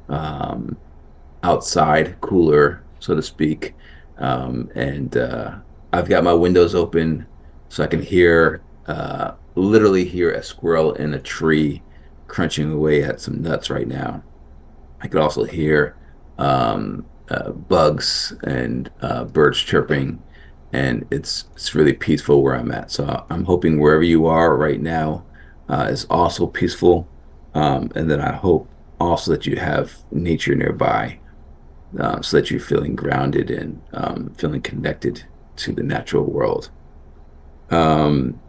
um, outside, cooler, so to speak. And I've got my windows open so I can literally hear a squirrel in a tree crunching away at some nuts right now. I could also hear bugs and birds chirping, and it's really peaceful where I'm at. So I'm hoping wherever you are right now is also peaceful, and then I hope also that you have nature nearby, so that you're feeling grounded and feeling connected to the natural world. Um,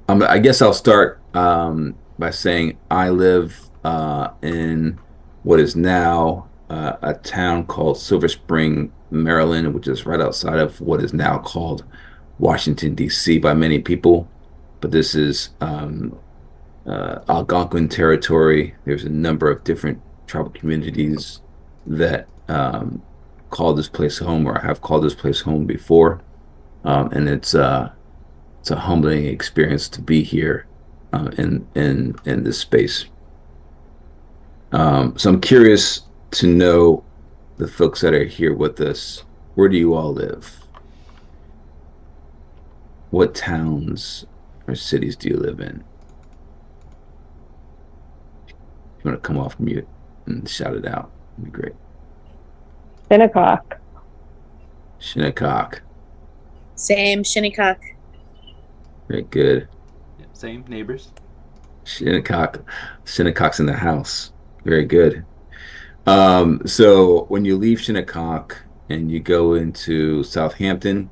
I guess I'll start by saying I live in what is now a town called Silver Spring, Maryland, which is right outside of what is now called Washington, D.C. by many people. But this is Algonquin territory. There's a number of different tribal communities that call this place home, or have called this place home before. And it's a humbling experience to be here in this space. So I'm curious to know the folks that are here with us. Where do you all live? What towns or cities do you live in? If you want to come off mute and shout it out, that'd be great. Shinnecock. Shinnecock, Same, Shinnecock. very good. Yep, same neighbors. Shinnecock, Shinnecock's in the house. Very good. So when you leave Shinnecock and you go into Southampton,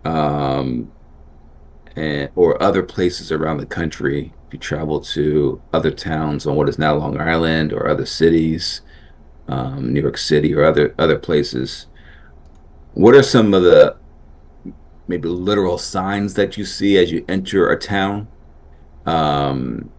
um, or other places around the country, if you travel to other towns on what is now Long Island or other cities, New York City or other places, what are some of the maybe literal signs that you see as you enter a town? Um,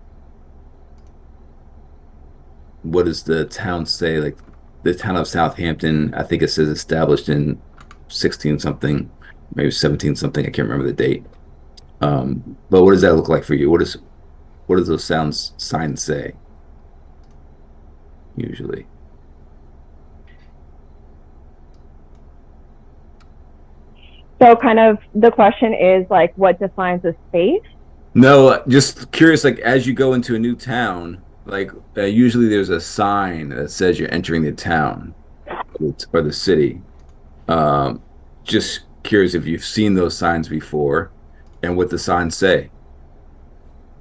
what does the town say? Like the town of Southampton, I think it says established in 16 something, maybe 17 something. I can't remember the date. But what does that look like for you? What does those sounds signs say usually? So kind of the question is like, what defines a space? No, just curious, like as you go into a new town, like usually there's a sign that says you're entering the town or the city. Um, just curious if you've seen those signs before and what the signs say.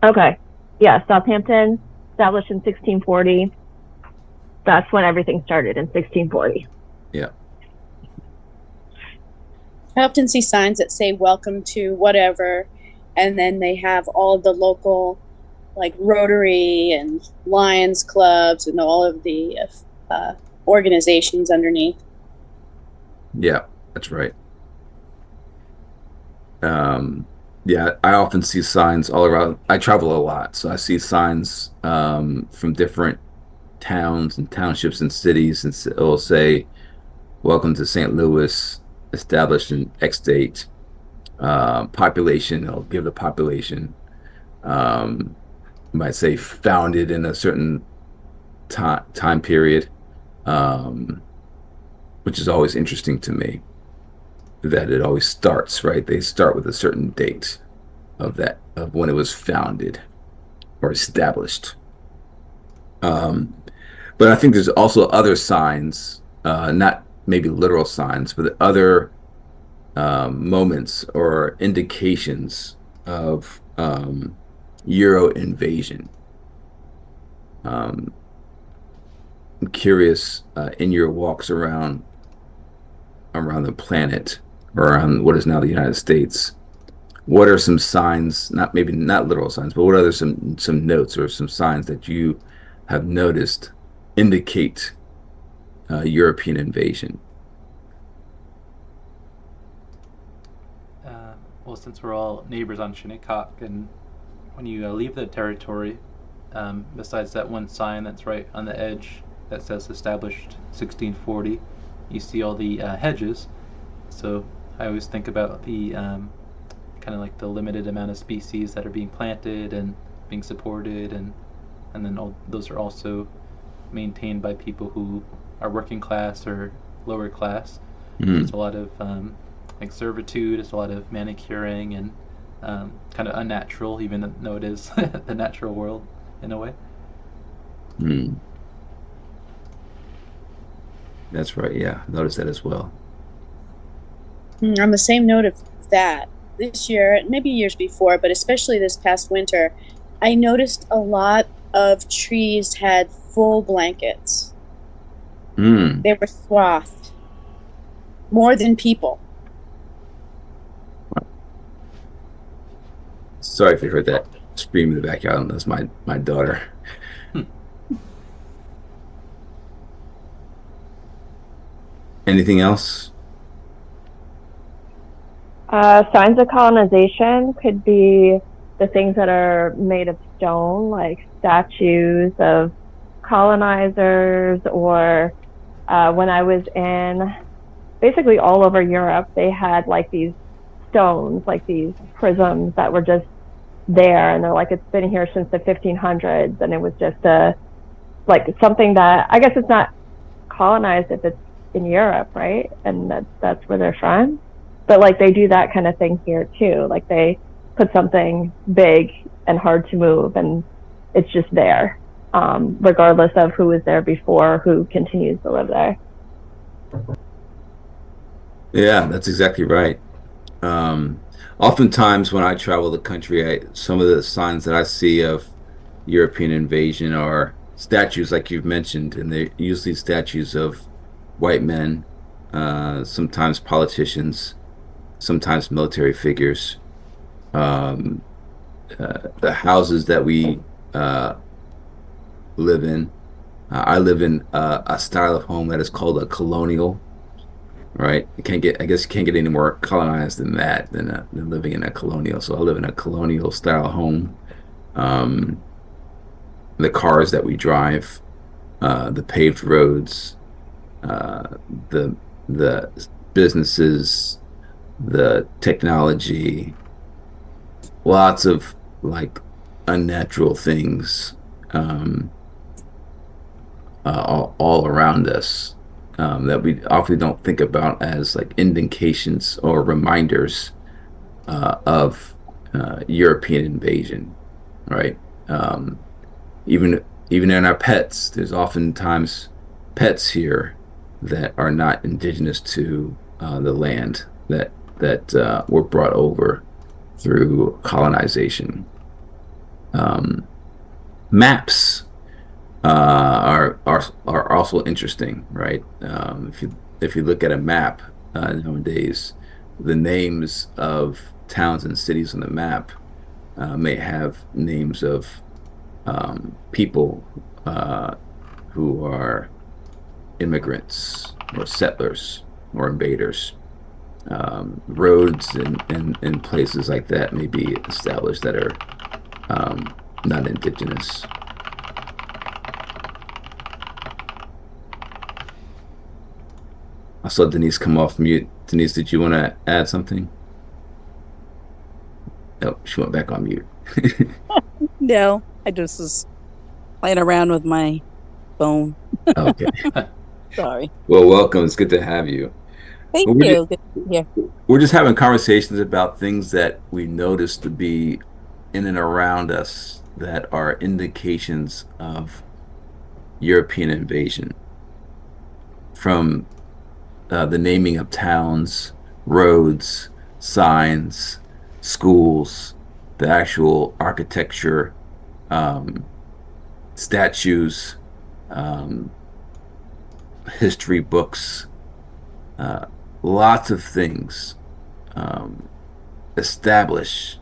Okay. Yeah, Southampton, established in 1640. That's when everything started in 1640. Yeah. I often see signs that say welcome to whatever, and then they have all of the local, like Rotary and Lions clubs and all of the organizations underneath. Yeah, that's right. Um, yeah, I often see signs all around. I travel a lot, so I see signs from different towns and townships and cities, and it'll say, "Welcome to St. Louis, established in X date." Population, it'll give the population. Um, you might say founded in a certain time period, um, which is always interesting to me. That it always starts, right? They start with a certain date of when it was founded or established. Um, but I think there's also other signs, not maybe literal signs, but other moments or indications of Euro invasion. Um, I'm curious in your walks around the planet or around what is now the United States. What are some signs, not maybe not literal signs, but what are some notes or some signs that you have noticed indicate European invasion? Well, since we're all neighbors on Shinnecock, and when you leave the territory, besides that one sign that's right on the edge that says established 1640, you see all the hedges. So I always think about the kind of like the limited amount of species that are being planted and being supported, and and then those are also maintained by people who are working class or lower class. So it's Mm, a lot of like servitude. It's a lot of manicuring and kind of unnatural, even though it is the natural world in a way. mm. That's right. Yeah, notice that as well. On the same note of that, this year, maybe years before, but especially this past winter, I noticed a lot of trees had full blankets. Mm. They were swathed more than people. Sorry if you heard that scream in the background. That's my daughter. Hmm. Anything else? Signs of colonization could be the things that are made of stone, like statues of colonizers, or when I was in basically all over Europe, they had like these stones, like these prisms that were just there, and they're like, it's been here since the 1500s, and it was just a like something that I guess it's not colonized if it's in Europe, right? And that's where they're from. But like they do that kind of thing here too. Like they put something big and hard to move, and it's just there, regardless of who was there before, who continues to live there. Yeah, that's exactly right. Oftentimes when I travel the country, some of the signs that I see of European invasion are statues, like you've mentioned, and they're usually statues of white men, sometimes politicians, sometimes military figures. Um, the houses that we live in, I live in a style of home that is called a colonial. Right? You can't get, I guess you can't get any more colonized than that, than living in a colonial. So I live in a colonial style home. Um, the cars that we drive, the paved roads, the businesses, the technology, lots of like unnatural things all around us that we often don't think about as like indications or reminders of European invasion, right? Um, even in our pets, there's oftentimes pets here that are not indigenous to the land that were brought over through colonization. Um, Maps are also interesting, right? If you look at a map nowadays, the names of towns and cities on the map may have names of people who are immigrants or settlers or invaders. Roads and places like that may be established that are not indigenous. I saw Denise come off mute. Denise, did you want to add something? Oh, she went back on mute. No, I just was playing around with my phone. Okay. Sorry. Well, welcome. It's good to have you. Thank Well, you. Good to be here. we're just having conversations about things that we notice to be in and around us that are indications of European invasion, from the naming of towns, roads, signs, schools, the actual architecture, um, statues, um, history books, uh, lots of things um, establish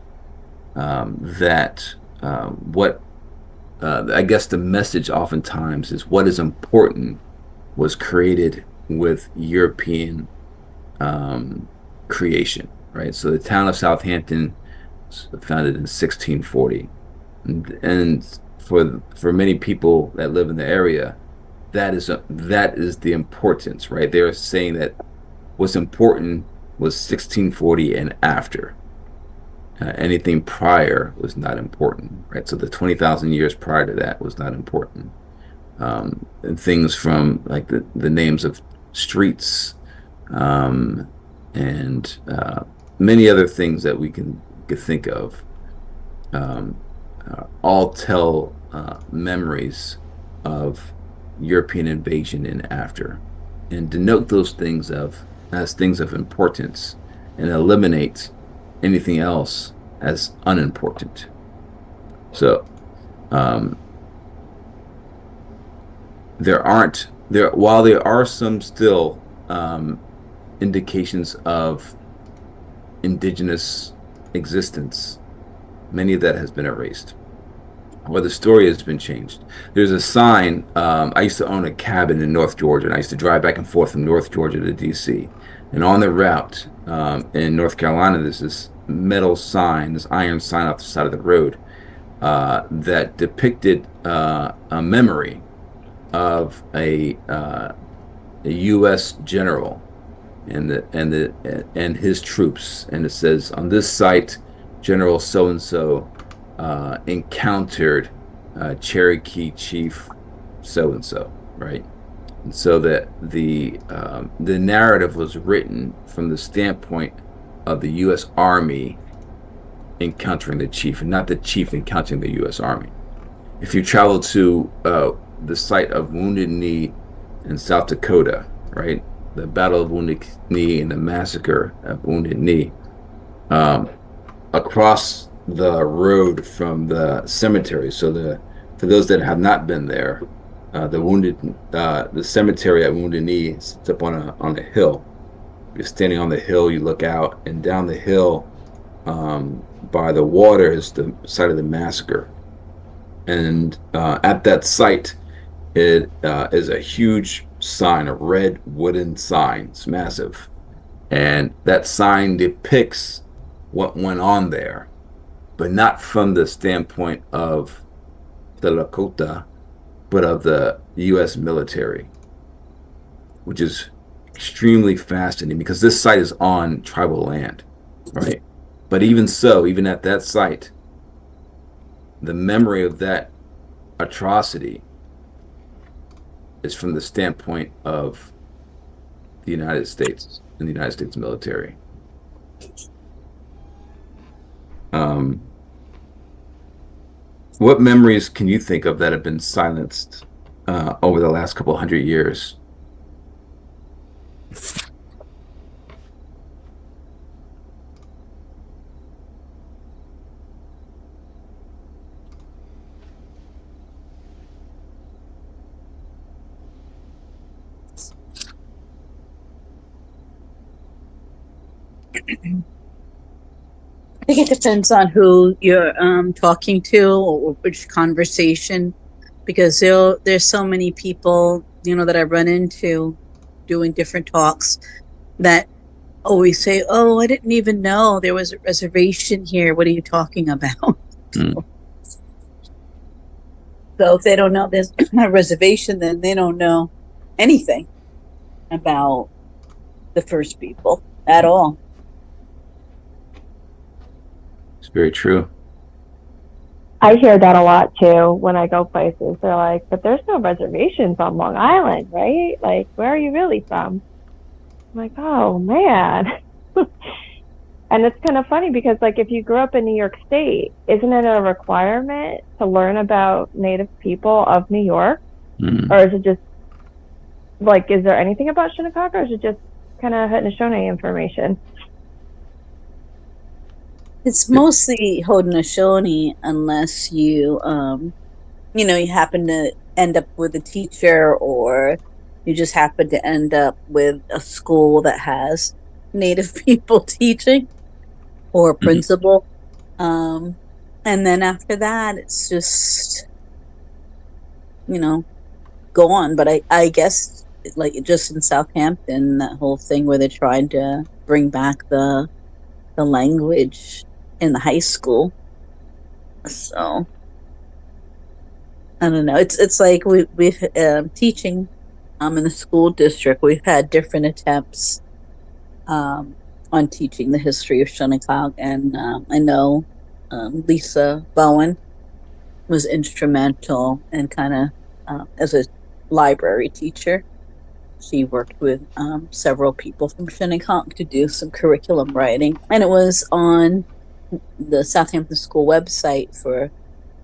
that what I guess the message oftentimes is what is important was created with European um, creation, right? So the town of Southampton was founded in 1640, and for many people that live in the area, that is the importance, right? They're saying that what's important was 1640 and after. Anything prior was not important, right? So the 20,000 years prior to that was not important. And things from like the names of streets, um, and many other things that we could think of, um, all tell memories of European invasion and after, and denote those things of as things of importance, and eliminate anything else as unimportant. So um, there aren't there while there are some still indications of indigenous existence, many of that has been erased, or the story has been changed. There's a sign. I used to own a cabin in North Georgia, and I used to drive back and forth from North Georgia to DC. And on the route in North Carolina, there's this metal sign, this iron sign off the side of the road that depicted a memory of a U.S. general and his troops, and it says on this site, General so and so encountered Cherokee Chief so and so, right? And so that the narrative was written from the standpoint of the U.S. Army encountering the chief, and not the chief encountering the U.S. Army. If you travel to the site of Wounded Knee in South Dakota, right, the Battle of Wounded Knee and the massacre of Wounded Knee, um, across the road from the cemetery. So for those that have not been there, the cemetery at Wounded Knee sits up on a hill. You're standing on the hill, you look out, and down the hill, by the water is the site of the massacre. And at that site, it is a huge sign, a red wooden sign. It's massive. And that sign depicts what went on there, but not from the standpoint of the Lakota, but of the U.S. military, which is extremely fascinating because this site is on tribal land, right? But even so, even at that site, the memory of that atrocity is from the standpoint of the United States and the United States military. Um, what memories can you think of that have been silenced over the last couple hundred years? I think it depends on who you're talking to or which conversation, because there's so many people, that I run into doing different talks that always say, "Oh, I didn't even know there was a reservation here. What are you talking about?" Mm. So if they don't know there's a reservation, then they don't know anything about the first people at all. It's very true. I hear that a lot too when I go places. They're like, but there's no reservations on Long Island, right? Like, where are you really from? I'm like, oh man. And it's kind of funny because, like, if you grew up in New York State, isn't it a requirement to learn about Native people of New York? Mm. Or is it just, like, is there anything about Shinnecock, or is it just kind of Haudenosaunee information? It's mostly Haudenosaunee unless you you happen to end up with a teacher, or you just happen to end up with a school that has Native people teaching, or a principal. And then after that, it's just, go on. But I guess, like, just in Southampton, that whole thing where they're trying to bring back the language in the high school. So I don't know. It's like we've teaching in the school district. We've had different attempts on teaching the history of Shinnecock, and I know Lisa Bowen was instrumental and kind of as a library teacher. She worked with several people from Shinnecock to do some curriculum writing, and it was on the Southampton School website for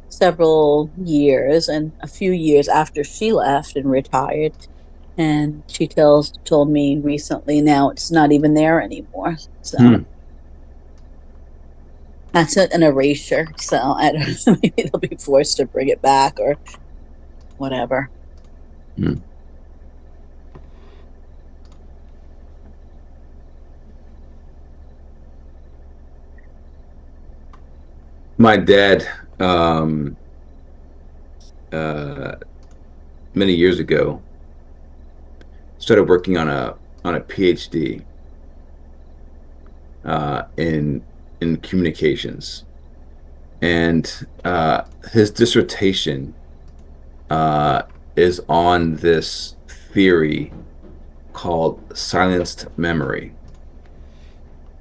several years, and a few years after she left and retired. And she told me recently now it's not even there anymore. So Hmm. that's an erasure. So I don't know, maybe they'll be forced to bring it back or whatever. Hmm. My dad, uh, many years ago, started working on a PhD in communications, and his dissertation uh, is on this theory called silenced memory.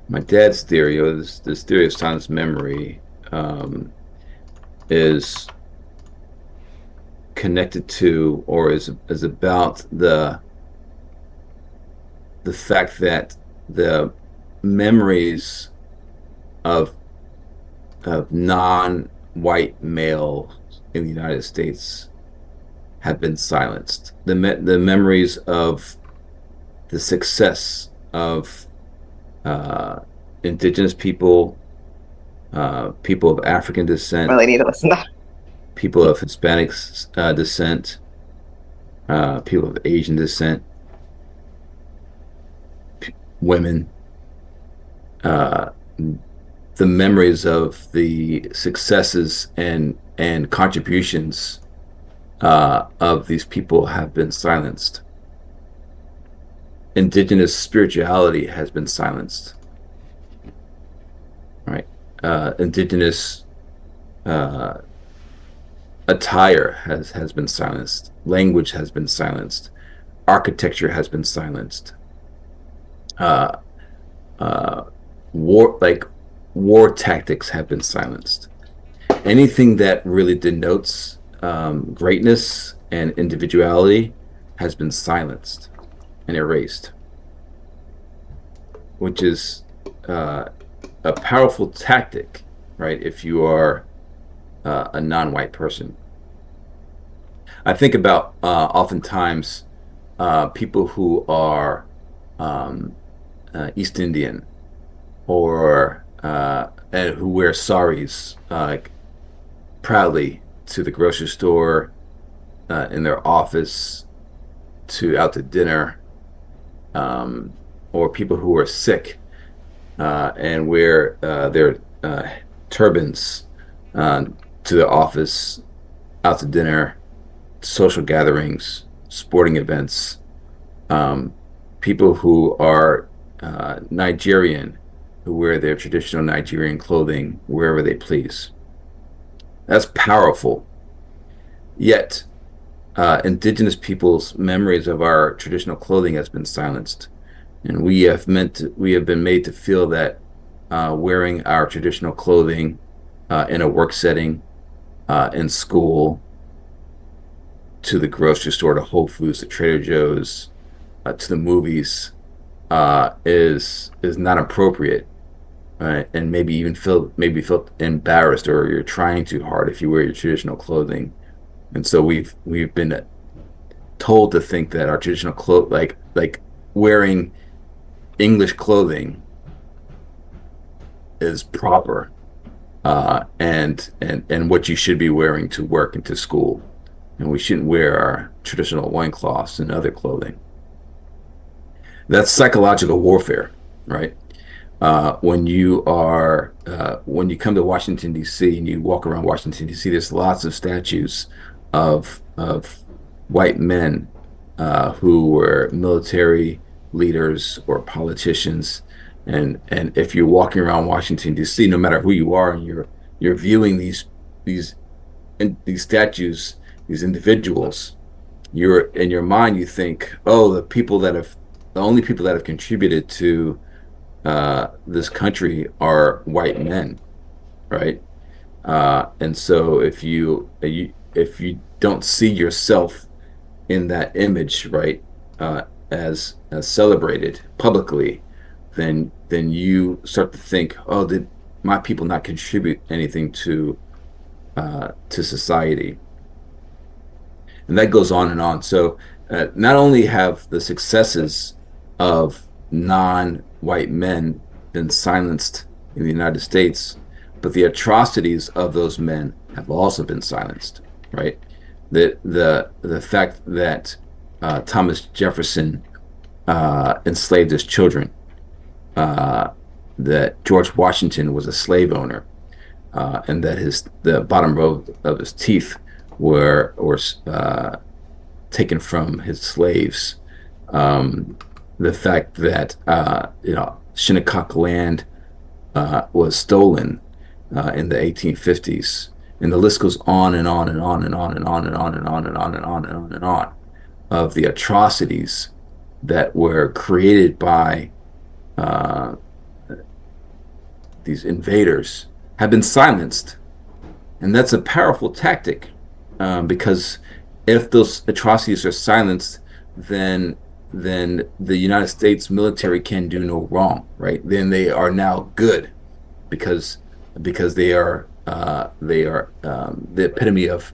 My dad's theory, or this theory of silenced memory, is connected to, or is about the fact that the memories of non-white male in the United States have been silenced. The memories of the success of uh, indigenous people, people of African descent, Really need to listen to that. people of Hispanic descent, people of Asian descent, women, uh, the memories of the successes and contributions of these people have been silenced. Indigenous spirituality has been silenced, right? Indigenous uh, attire has been silenced. Language has been silenced. Architecture has been silenced. Uh, uh, war like war tactics have been silenced. Anything that really denotes greatness and individuality has been silenced and erased, which is uh, a powerful tactic, right? If you are a non-white person. I think about oftentimes people who are um, East Indian or and who wear saris proudly to the grocery store, in their office, to out to dinner, um, or people who are sick and wear their turbans uh, to the office, out to dinner, social gatherings, sporting events. Um, People who are Nigerian, who wear their traditional Nigerian clothing wherever they please. That's powerful. Yet, indigenous people's memories of our traditional clothing has been silenced, and we have been made to feel that wearing our traditional clothing in a work setting, in school, to the grocery store, to Whole Foods, to Trader Joe's, to the movies, is not appropriate, and maybe feel embarrassed, or you're trying too hard if you wear your traditional clothing. And so we've been told to think that our traditional clothes, like wearing English clothing, is proper, and what you should be wearing to work and to school, and we shouldn't wear our traditional loincloths and other clothing. That's psychological warfare, right? When you come to Washington D.C. and you walk around Washington D.C., there's lots of statues of white men who were military leaders or politicians, and if you're walking around Washington D.C., no matter who you are, and you're viewing these these statues, these individuals, you're in your mind you think, oh, the only people that have contributed to this country are white men, right? And so if you don't see yourself in that image, right, as celebrated publicly, then you start to think, oh, did my people not contribute anything to society? And that goes on and on. So not only have the successes of non-white men been silenced in the United States, but the atrocities of those men have also been silenced, right? The fact that Thomas Jefferson enslaved his children, uh, that George Washington was a slave owner, and that the bottom row of his teeth were taken from his slaves. Um, the fact that Shinnecock land was stolen in the 1850s, and the list goes on and on and on and on and on and on and on and on and on and on and on of the atrocities that were created by uh, these invaders have been silenced. And that's a powerful tactic, because if those atrocities are silenced, then the United States military can do no wrong, right? Then they are now good because they are the epitome of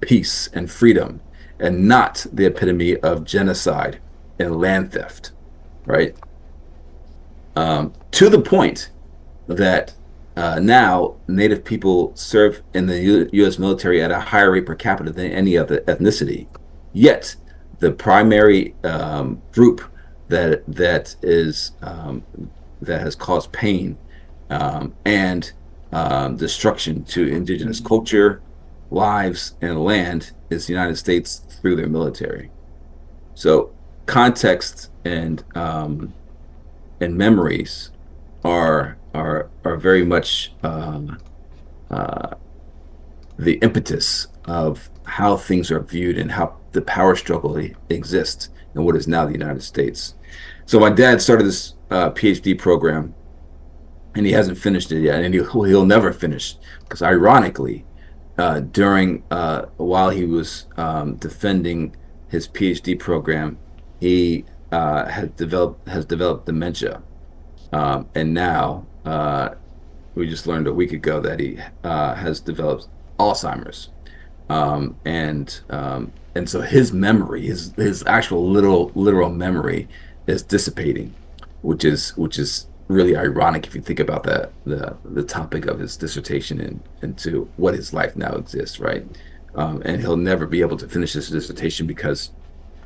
peace and freedom, and not the epitome of genocide and land theft, right? To the point that now Native people serve in the U.S. military at a higher rate per capita than any other ethnicity. Yet, the primary group that has caused pain and destruction to indigenous culture, lives, and land is the United States through their military. So, context and memories are very much uh, the impetus of how things are viewed and how the power struggle exists in what is now the United States. So my dad started this PhD program, and he hasn't finished it yet, and he'll never finish because, ironically, during while he was defending his PhD program, he has developed dementia, and now we just learned a week ago that he has developed Alzheimer's, and so his memory, his actual literal memory, is dissipating, which is really ironic if you think about the topic of his dissertation and to what his life now exists, right? And he'll never be able to finish his dissertation because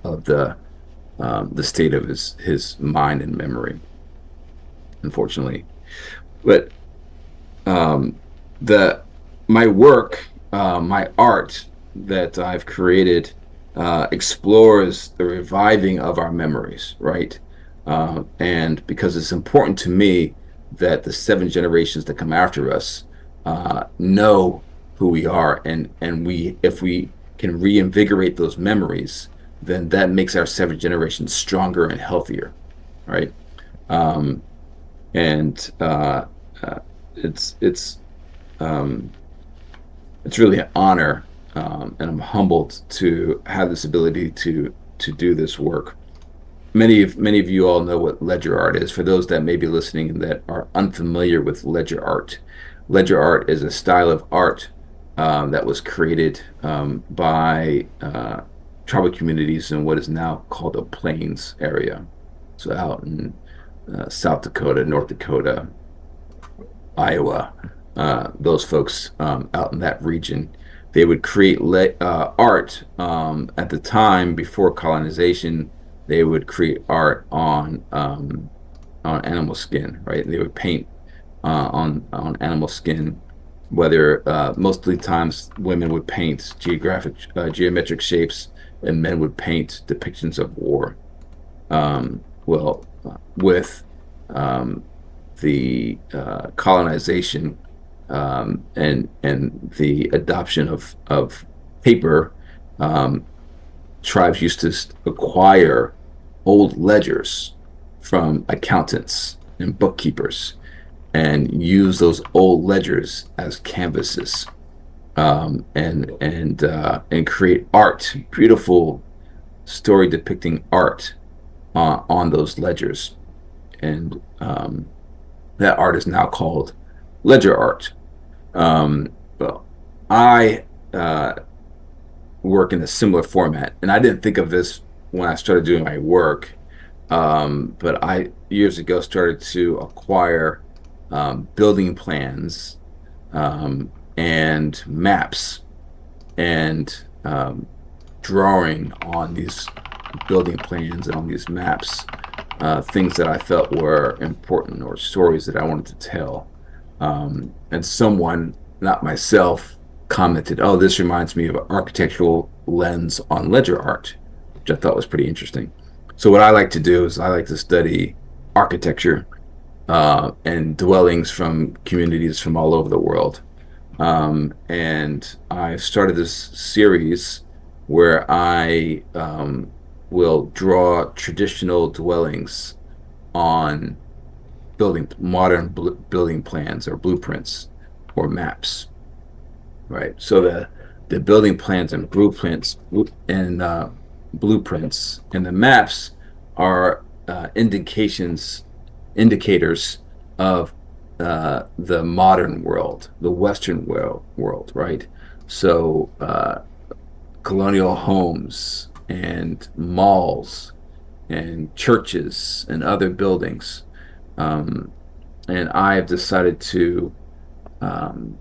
of the state of his mind and memory, unfortunately. But um, the my work, my art that I've created, explores the reviving of our memories, right? And because it's important to me that the seven generations that come after us know who we are, and we if we can reinvigorate those memories, then that makes our seven generations stronger and healthier, right? Um, and uh, it's it's um, it's really an honor, and I'm humbled to have this ability to do this work. Many of you all know what ledger art is. For those that may be listening and that are unfamiliar with ledger art is a style of art that was created by tribal communities in what is now called the Plains area. So out in South Dakota, North Dakota, Iowa, those folks out in that region, they would create art at the time before colonization. They would create art on animal skin, right? And they would paint on animal skin. Whether mostly times women would paint geometric shapes, and men would paint depictions of war. With um, the colonization and the adoption of paper, um, tribes used to acquire old ledgers from accountants and bookkeepers and use those old ledgers as canvases, and create art, beautiful story depicting art on those ledgers. And that art is now called ledger art. Well, I work in a similar format, and I didn't think of this when I started doing my work. But I years ago started to acquire building plans and maps and drawing on these building plans and on these maps things that I felt were important or stories that I wanted to tell. And someone, not myself, commented, "Oh, this reminds me of an architectural lens on ledger art," which I thought was pretty interesting. So what I like to do is I like to study architecture and dwellings from communities from all over the world. And I started this series where I will draw traditional dwellings on building plans or blueprints or maps, right? So the building plans and blueprints and the maps are indicators of the modern world, the Western world, right? So colonial homes and malls and churches and other buildings. Um, and I've decided to um,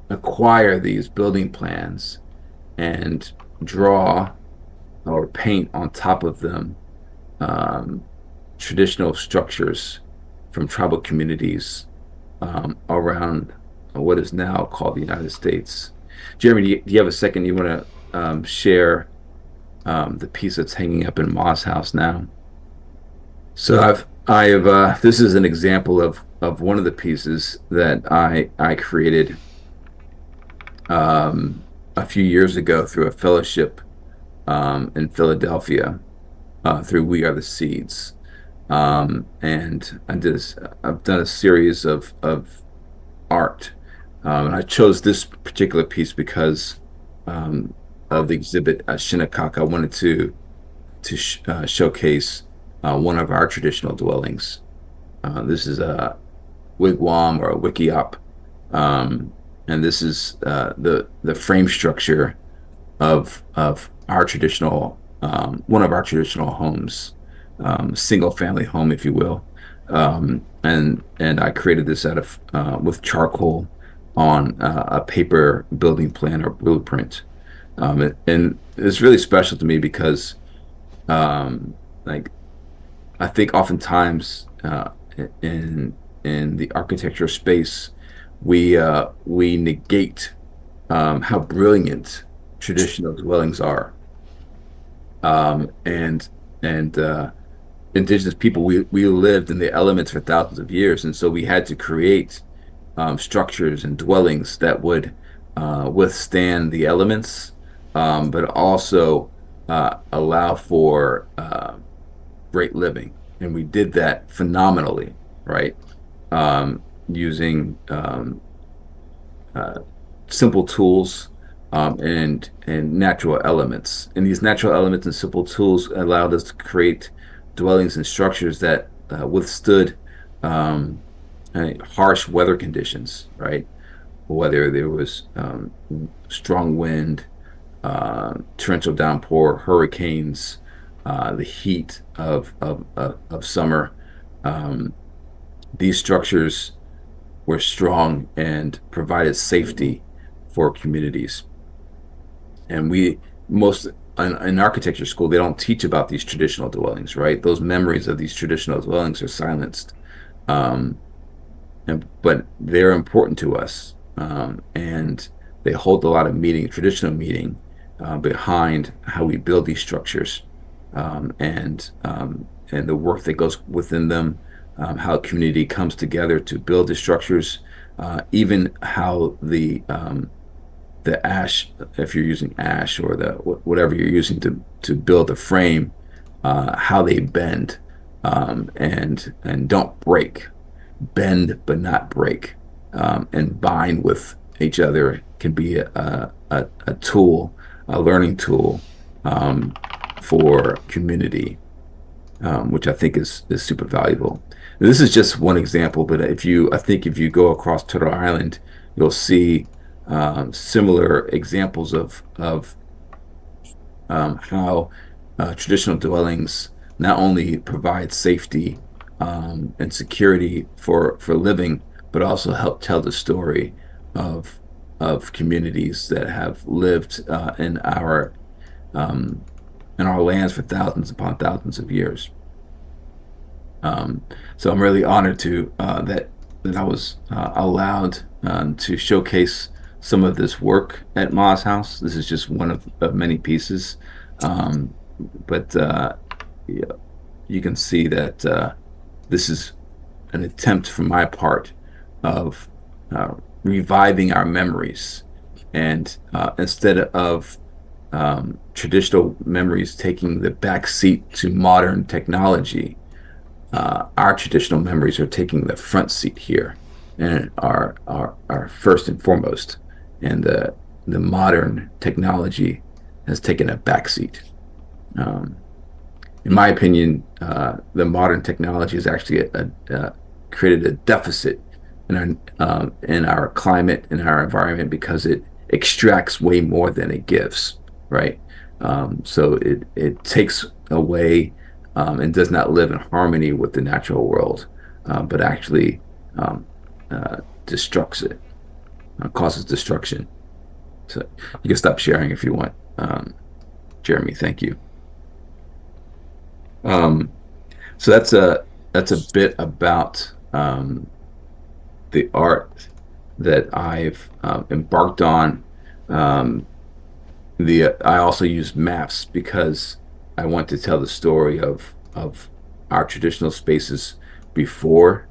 acquire these building plans and draw or paint on top of them um, traditional structures from tribal communities around what is now called the United States. Jeremy, do you have a second you want to share the piece that's hanging up in Moss House now? So I have this is an example of one of the pieces that I created a few years ago through a fellowship in Philadelphia through We Are the Seeds. And I've done a series of art. And I chose this particular piece because of the exhibit at Shinnecock. I wanted to showcase one of our traditional dwellings. This is a wigwam or a wickiup, and this is the frame structure of our traditional one of our traditional homes, single family home, if you will. And I created this out of with charcoal on a paper building plan or blueprint. And it's really special to me because like I think oftentimes in the architecture space we negate how brilliant traditional dwellings are. And indigenous people, we lived in the elements for thousands of years, and so we had to create structures and dwellings that would withstand the elements, but also allow for great living. And we did that phenomenally, right? Using uh, simple tools and natural elements. And these natural elements and simple tools allowed us to create dwellings and structures that withstood um, harsh weather conditions, right? Whether there was strong wind, torrential downpour, hurricanes, the heat of summer. Um, these structures were strong and provided safety for communities. And we most in architecture school they don't teach about these traditional dwellings, right? Those memories of these traditional dwellings are silenced. Um, but they're important to us, and they hold a lot of traditional meaning behind how we build these structures, and the work that goes within them, how a community comes together to build the structures, even how the ash, if you're using ash or whatever you're using to build a frame, how they bend and don't break, bend but not break, and bind with each other can be a tool, a learning tool, for community, which I think is super valuable. This is just one example, but I think if you go across Turtle Island, you'll see similar examples of how traditional dwellings not only provide safety and security for living, but also help tell the story of communities that have lived um, in our lands for thousands upon thousands of years. Um, so I'm really honored to that I was allowed to showcase some of this work at Ma's house. This is just one of many pieces, but yeah, you can see that this is an attempt from my part of uh, reviving our memories, and instead of traditional memories taking the back seat to modern technology, our traditional memories are taking the front seat here and are first and foremost. And the modern technology has taken a back seat. Um, in my opinion, the modern technology has actually created a deficit in our climate, in our environment, because it extracts way more than it gives, right? So it takes away and does not live in harmony with the natural world, but actually um, destructs it, causes destruction. So you can stop sharing if you want. Jeremy, thank you. Um, so that's a bit about the art that I've embarked on. Um, the I also use maps because I want to tell the story of our traditional spaces before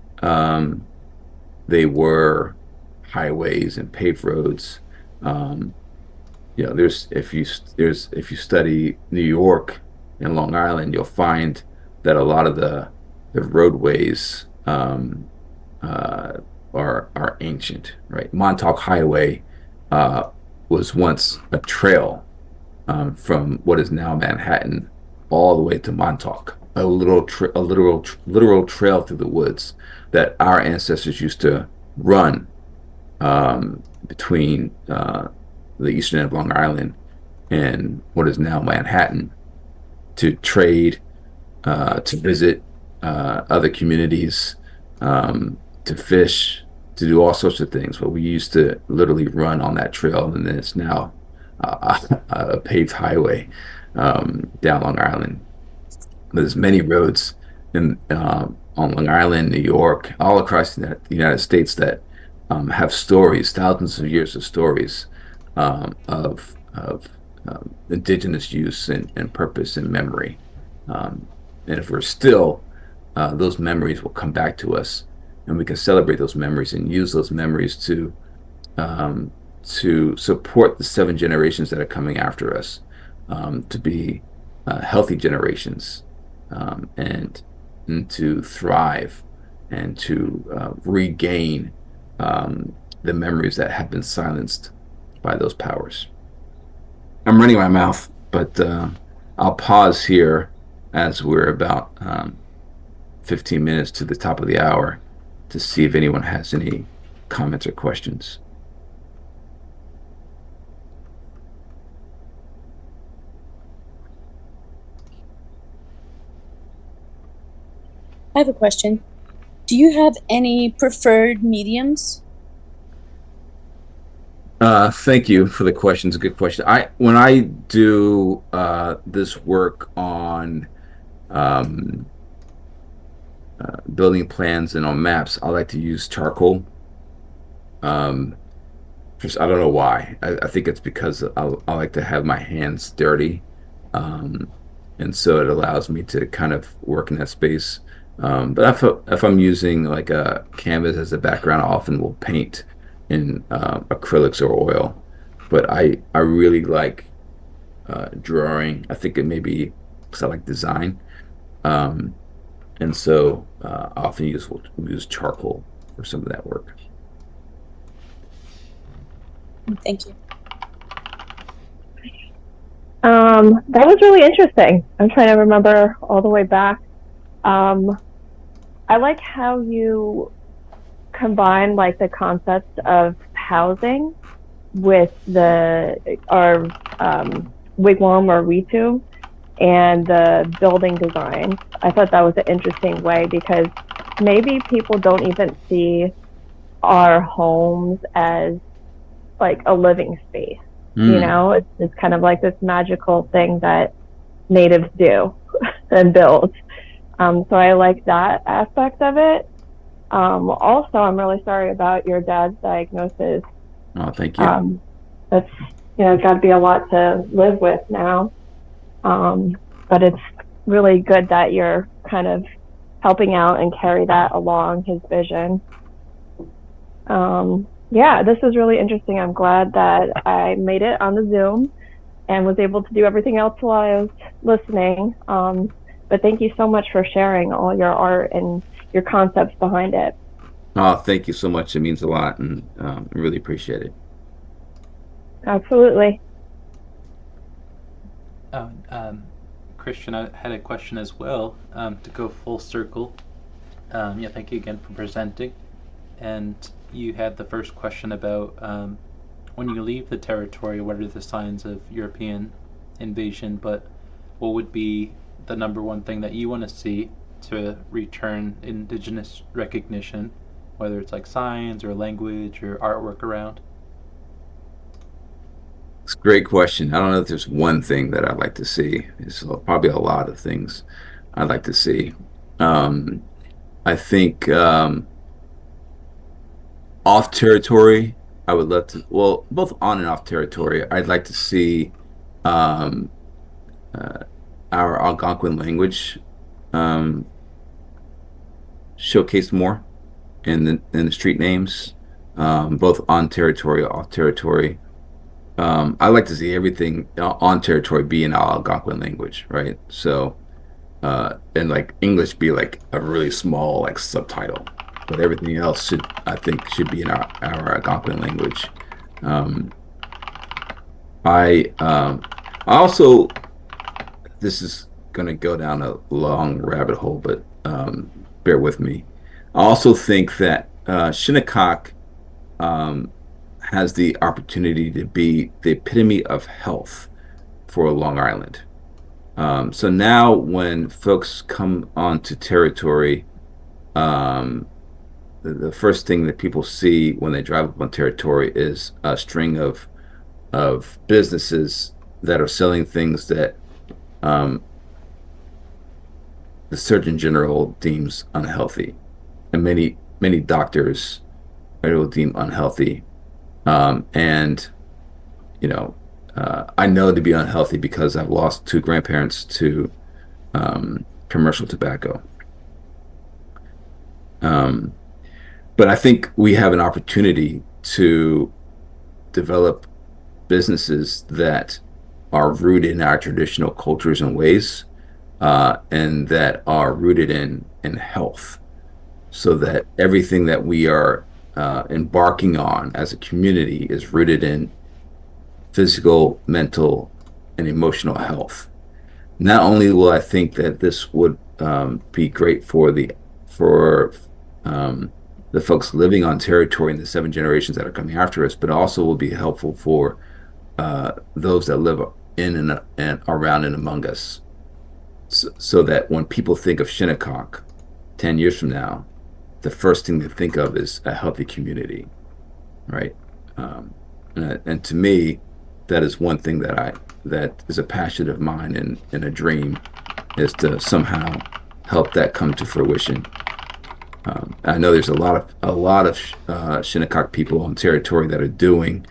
they were highways and paved roads. Um, if you study New York and Long Island, you'll find that a lot of the roadways uh, are ancient, right? Montauk Highway uh, was once a trail from what is now Manhattan all the way to Montauk, literal trail through the woods that our ancestors used to run between the eastern end of Long Island and what is now Manhattan to trade, to visit other communities, to fish, to do all sorts of things. But we used to literally run on that trail, and then it's now a paved highway down Long Island. There's many roads in on Long Island, New York, all across the United States that have stories, thousands of years of stories of indigenous use and purpose and memory. Um, and if we're still, those memories will come back to us, and we can celebrate those memories and use those memories um, to support the seven generations that are coming after us, to be healthy generations, um, and and to thrive and to regain the memories that have been silenced by those powers. I'm running my mouth, but I'll pause here as we're about 15 minutes to the top of the hour to see if anyone has any comments or questions. I have a question. Do you have any preferred mediums? Thank you for the question. It's a good question. When I do this work on um, building plans and on maps, I like to use charcoal. Um, Just I don't know why. I think it's because I like to have my hands dirty, um, and so it allows me to kind of work in that space. But if I'm using like a canvas as a background, I often will paint in acrylics or oil. But I really like drawing. I think it may be because I like design. Um, And so I often use charcoal for some of that work. Thank you. That was really interesting. I'm trying to remember all the way back. Um, I like how you combine like the concepts of housing with the our wigwam or ritu and the building design. I thought that was an interesting way because maybe people don't even see our homes as like a living space. You Mm. know, it's kind of like this magical thing that natives do and build. So I like that aspect of it. Also, I'm really sorry about your dad's diagnosis. Oh, thank you. Um, that's got to be a lot to live with now. But it's really good that you're kind of helping out and carry that along his vision. Yeah, this is really interesting. I'm glad that I made it on the Zoom and was able to do everything else while I was listening. But thank you so much for sharing all your art and your concepts behind it. Oh, thank you so much. It means a lot, and I really appreciate it. Absolutely. Oh, Christian, I had a question as well to go full circle. Yeah, thank you again for presenting. And you had the first question about when you leave the territory, what are the signs of European invasion? But what would be the number one thing that you want to see to return Indigenous recognition, whether it's like signs or language or artwork around? It's a great question. I don't know if there's one thing that I'd like to see. It's probably a lot of things I'd like to see. Um, I think off territory, I would love to, well, both on and off territory, I'd like to see um, uh, our Algonquin language um, showcased more in the street names, both on territory, off territory. I like to see everything on territory be in Algonquin language, right? So, and like English be like a really small like subtitle, but everything else I think, should be in our Algonquin language. Um, I also, this is going to go down a long rabbit hole, but bear with me. I also think that Shinnecock um, has the opportunity to be the epitome of health for Long Island. So now when folks come onto territory, um, the first thing that people see when they drive up on territory is a string of businesses that are selling things that um, the Surgeon General deems unhealthy, and many doctors will deem unhealthy. And you know, I know to be unhealthy because I've lost two grandparents to commercial tobacco. Um, but I think we have an opportunity to develop businesses that are rooted in our traditional cultures and ways, and that are rooted in health, so that everything that we are embarking on as a community is rooted in physical, mental, and emotional health. Not only will I think that this would be great for um, the folks living on territory in the seven generations that are coming after us, but also will be helpful for those that live in and around and among us, so that when people think of Shinnecock 10 years from now, the first thing they think of is a healthy community, right? Um, and to me, that is one thing that is a passion of mine and a dream, is to somehow help that come to fruition. I know there's a lot of Shinnecock people on territory that are doing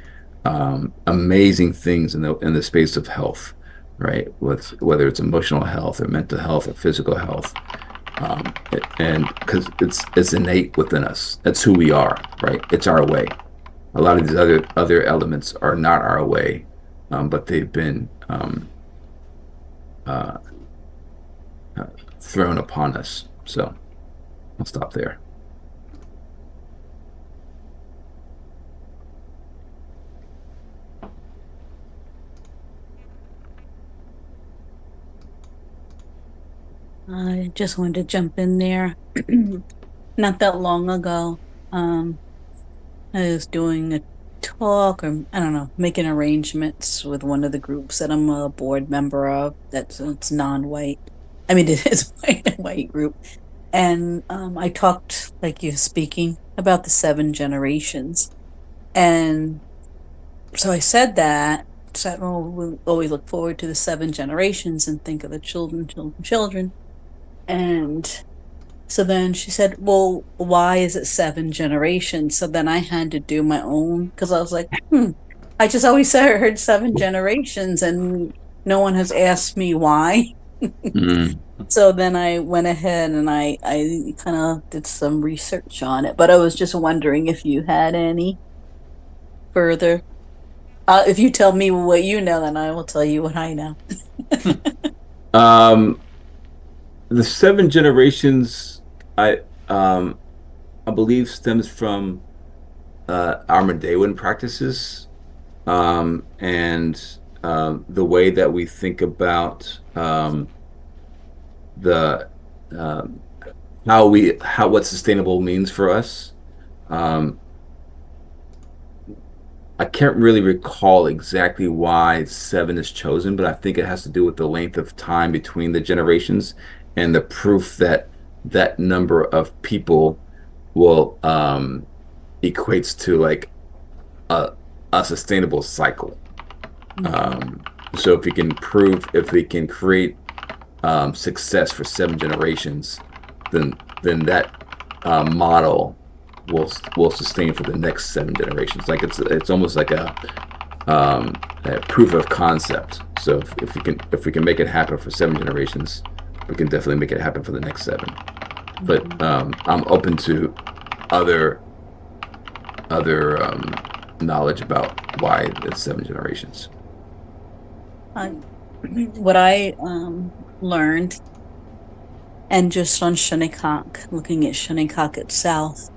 amazing things in the space of health, right? Whether it's emotional health or mental health or physical health, and because it's innate within us. That's who we are, right? It's our way. A lot of these other elements are not our way, but they've been uh, thrown upon us. So I'll stop there. I just wanted to jump in there. Not that long ago, I was doing a talk, or I don't know, making arrangements with one of the groups that I'm a board member of. It's non-white. I mean, it is white group, and I talked like you're speaking about the seven generations, and so I said that. Said, "Oh, we always look forward to the seven generations and think of the children, children, children." And so then she said, "Well, why is it seven generations?" So then I had to do my own because I was like, I just always heard seven generations and no one has asked me why. Mm. So then I went ahead and I kind of did some research on it. But I was just wondering if you had any further. If you tell me what you know, then I will tell you what I know. Um, the seven generations, I um, I believe stems from Armadean practices, and the way that we think about the um, how what sustainable means for us. Um, I can't really recall exactly why seven is chosen, but I think it has to do with the length of time between the generations and the proof that that number of people will equates to like a a sustainable cycle. Mhm. Um, so if we can create success for seven generations, then that model will sustain for the next seven generations. Like it's almost like a proof of concept. So if we can make it happen for seven generations, we can definitely make it happen for the next seven. But Mhm. I'm open to other other knowledge about why it's seven generations. I, what I learned, and just on Shinnecock, looking at Shinnecock itself,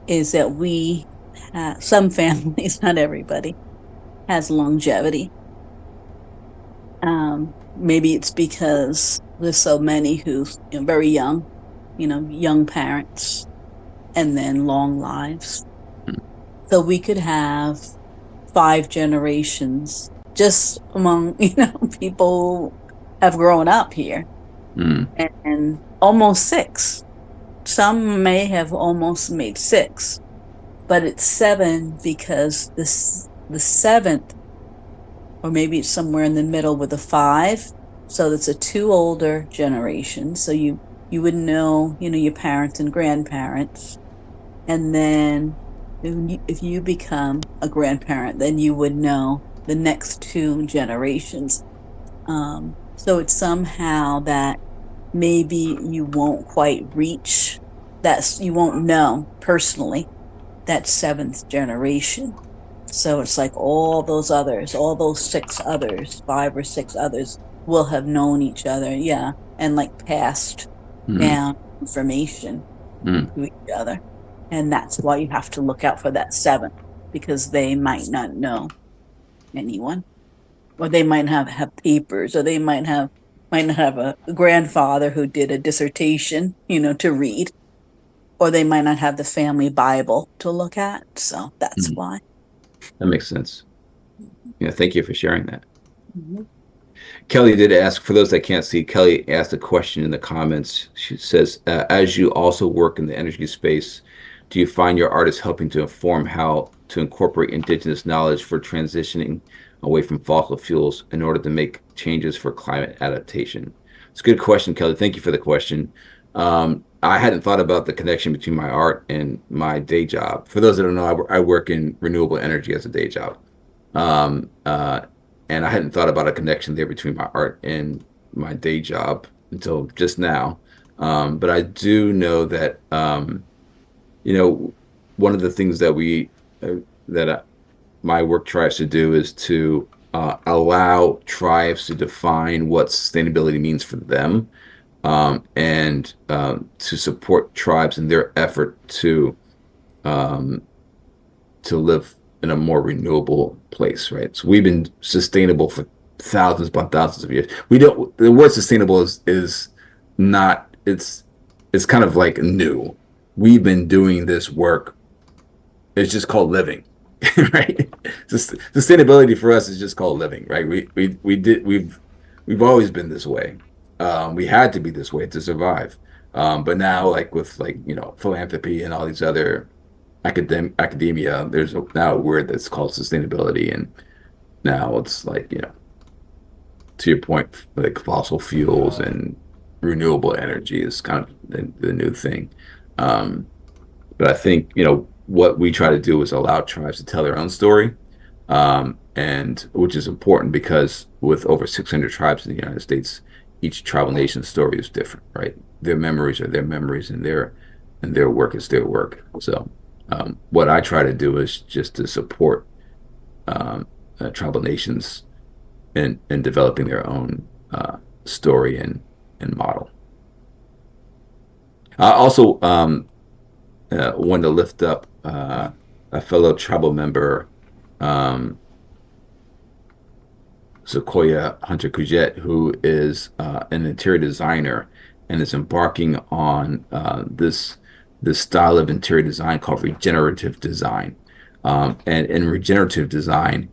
is that we have some families, not everybody, has longevity. Maybe it's because there's so many who, very young, young parents, and then long lives. So we could have five generations just among, people have grown up here, Mm, and almost six. Some may have almost made six, but it's seven because the seventh, or maybe it's somewhere in the middle with a five. So it's a two older generation. So you would know, your parents and grandparents. And then if you become a grandparent, then you would know the next two generations. So it's somehow that maybe you won't quite reach you won't know personally that seventh generation. So it's like all those others, all those six others, five or six others will have known each other. Yeah. And like passed mm, down information mm, to each other. And that's why you have to look out for that seventh, because they might not know anyone, or they might have papers, or they might not have a grandfather who did a dissertation, to read, or they might not have the family Bible to look at. So that's mm. why. That makes sense. Yeah, thank you for sharing that. Mhm. Kelly did ask, for those that can't see, Kelly asked a question in the comments. She says, as you also work in the energy space, do you find your art is helping to inform how to incorporate indigenous knowledge for transitioning away from fossil fuels in order to make changes for climate adaptation? It's a good question, Kelly. Thank you for the question. I hadn't thought about the connection between my art and my day job. For those that don't know, I work in renewable energy as a day job. Um, uh, and I hadn't thought about a connection there between my art and my day job until just now. But I do know that you know one of the things that we that my work tries to do is to allow tribes to define what sustainability means for them, and to support tribes in their effort um, to live in a more renewable place, right? So we've been sustainable for thousands upon thousands of years. We don't, the word sustainable is not, it's kind of like new. We've been doing this work. It's just called living, right? Sustainability for us is just called living, right? We've always been this way. We had to be this way to survive. But now, like with like philanthropy and all these other academia, there's now a word that's called sustainability, and now it's like to your point, like fossil fuels and renewable energy is kind of the new thing. Um, but I think, what we try to do is allow tribes to tell their own story, and which is important because with over 600 tribes in the United States, each tribal nation's story is different, right? Their memories are their memories, and their work is their work. So, what I try to do is just to support um, tribal nations in developing their own story and model. I also wanted to lift up a fellow tribal member, um, Sequoia Hunter Kujet, who is an interior designer and is embarking on this style of interior design called regenerative design. And in regenerative design,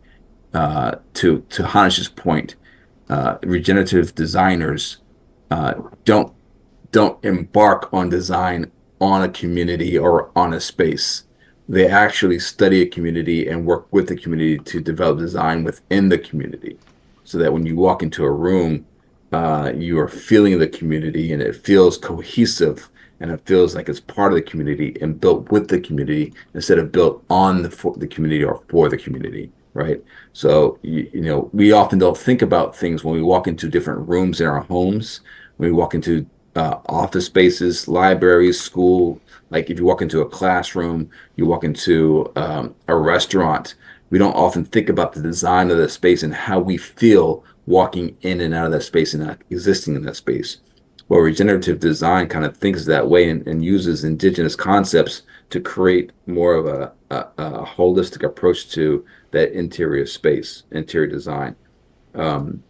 to Hanish's point, regenerative designers uh, don't don't embark on design on a community or on a space. They actually study a community and work with the community to develop design within the community, so that when you walk into a room, you are feeling the community and it feels cohesive and it feels like it's part of the community and built with the community instead of built on the community or for the community, right? So, we often don't think about things when we walk into different rooms in our homes, when we walk into office spaces, libraries, school. Like if you walk into a classroom, you walk into a restaurant, we don't often think about the design of the space and how we feel walking in and out of that space and not existing in that space. Well, regenerative design kind of thinks that way and uses indigenous concepts to create more of a holistic approach to that interior space, interior design. Um,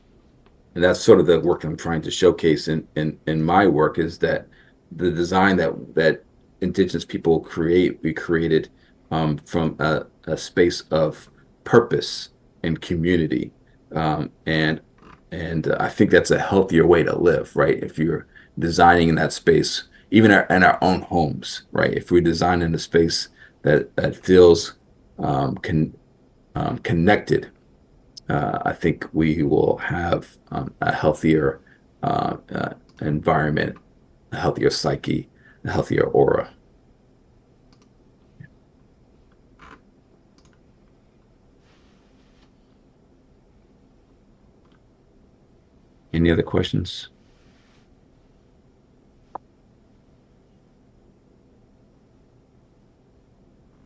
and that's sort of the work I'm trying to showcase in my work, is that the design that indigenous people create, we created from a space of purpose and community, and I think that's a healthier way to live, right? If you're designing in that space, even in our own homes, right? If we design in a space that feels connected, I think we will have a healthier environment, a healthier psyche, a healthier aura. Any other questions?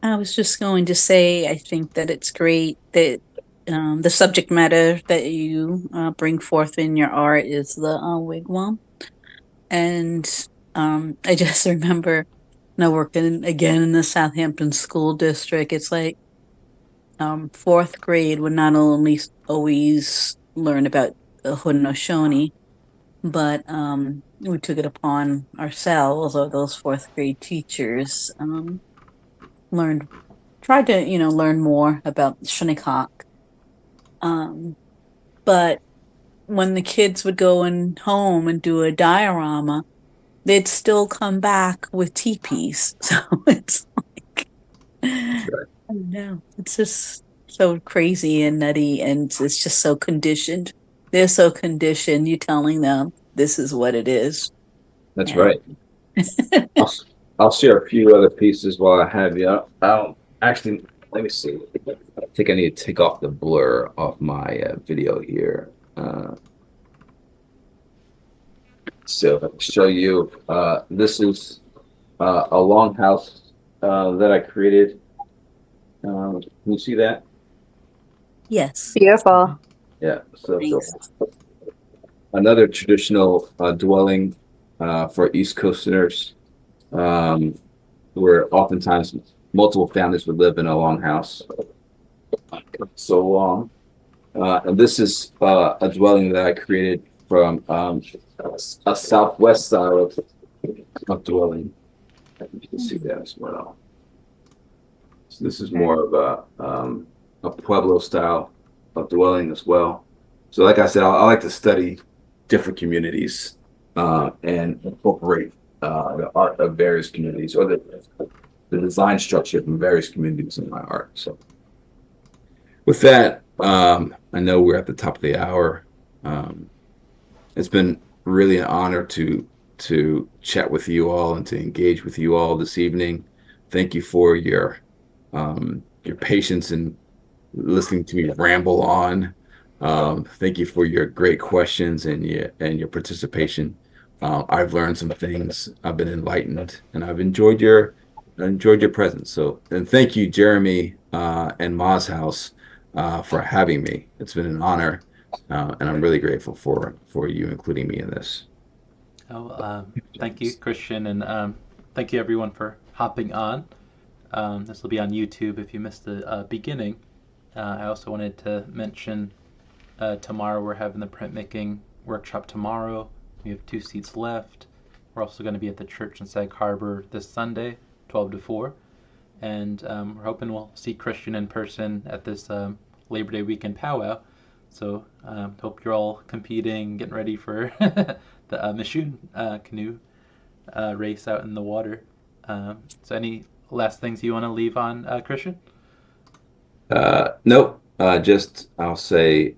I was just going to say, I think that it's great that the subject matter that you bring forth in your art is the wigwam. And I just remember, working again in the Southampton school district. It's like fourth grade would not only always learn about the Haudenosaunee, but we took it upon ourselves, or those fourth grade teachers learned tried to learn more about Shinnecock. Um, but when the kids would go in home and do a diorama, they'd still come back with teepees. So it's like, I Sure. don't know, it's just so crazy and nutty, and it's just so conditioned. They're so conditioned. You telling them this is what it is, That's and right. I'll, I'll share a few other pieces while I have you. I'll actually, let me see. I think I need to take off the blur off my video here. So if I can show you, this is a longhouse that I created. Can you see that? yes, Beautiful. Yeah. So thanks. another traditional dwelling. for East Coasters, where oftentimes multiple families would live in a longhouse. So long. And this is a dwelling that I created from a southwest style of dwelling. You can see that as well. So this is more of a Pueblo style of dwelling as well. So like I said, I like to study different communities and incorporate the art of various communities or the design structure from various communities in my art. So with that, I know we're at the top of the hour. Um, it's been really an honor to chat with you all and to engage with you all this evening. Thank you for your patience in listening to me ramble on. Thank you for your great questions and your participation. I've learned some things. I've been enlightened, and I've enjoyed your presence. So, and thank you, Jeremy and Moz House, for having me. It's been an honor, and I'm really grateful for you including me in this. Oh, thank you, Christian, and thank you everyone for hopping on. This will be on YouTube if you missed the beginning. I also wanted to mention tomorrow we're having the printmaking workshop tomorrow. We have 2 seats left. We're also going to be at the church in Sag Harbor this Sunday, 12 to 4. And we're hoping we'll see Christian in person at this Labor Day weekend powwow. So hope you're all competing, getting ready for the Michoud canoe race out in the water. So any last things you want to leave on, Christian? Nope. Just I'll say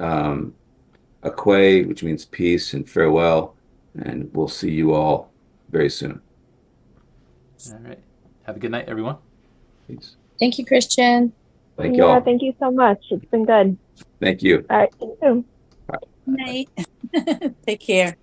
Akwe, which means peace and farewell, and we'll see you all very soon. All right. Have a good night, everyone. Peace. Thank you, Christian. Thank Yeah, y'all. thank you so much. It's been good. Thank you. All right, see you soon. Night. Take care.